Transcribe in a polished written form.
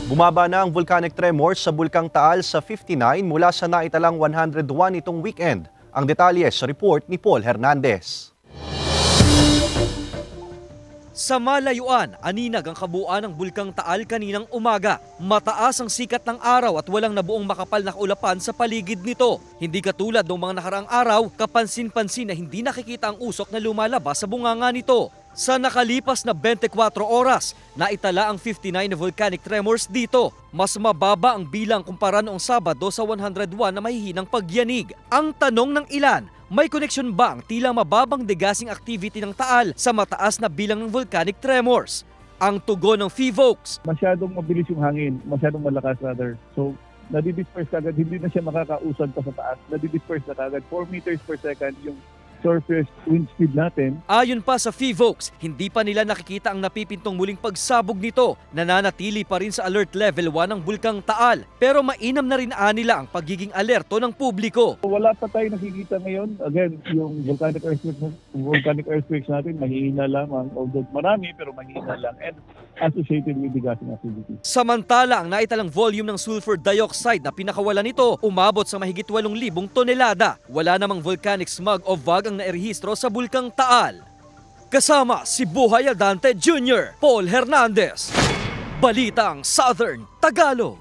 Bumaba na ang volcanic tremors sa Bulkang Taal sa 59 mula sa naitalang 101 itong weekend. Ang detalye sa report ni Paul Hernandez. Sa malayuan, aninag ang kabuuan ng Bulkang Taal kaninang umaga. Mataas ang sikat ng araw at walang nabuong makapal na kaulapan sa paligid nito. Hindi katulad ng mga nakaraang araw, kapansin-pansin na hindi nakikita ang usok na lumalabas sa bunganga nito. Sa nakalipas na 24 oras, naitala ang 59 na volcanic tremors dito. Mas mababa ang bilang kumpara noong Sabado sa 101 na mahihinang pagyanig. Ang tanong ng ilan, may koneksyon ba ang tila mababang degasing activity ng Taal sa mataas na bilang ng volcanic tremors? Ang tugon ng PHIVOLCS. Masyadong mabilis yung hangin, masyadong malakas rather. So, nadidisperse kagad, hindi na siya makakausad pa sa taas. Nadidisperse na kagad, 4 meters per second yung surface wind speed natin. Ayon pa sa PHIVOLCS, hindi pa nila nakikita ang napipintong muling pagsabog nito. Nananatili pa rin sa alert level 1 ng Bulkang Taal. Pero mainam na rin nila ang pagiging alerto ng publiko. Wala pa tayo nakikita ngayon. Again, yung volcanic earthquakes natin, mahihina lamang. Although marami, pero mahihina lang. And associated with the gassing activity. Samantala, ang naitalang volume ng sulfur dioxide na pinakawalan nito umabot sa mahigit 8,000 tonelada. Wala namang volcanic smog o VOG ang nairehistro sa Bulkang Taal. Kasama si Buhay Aldante Jr., Paul Hernandez. Balitang Southern Tagalog.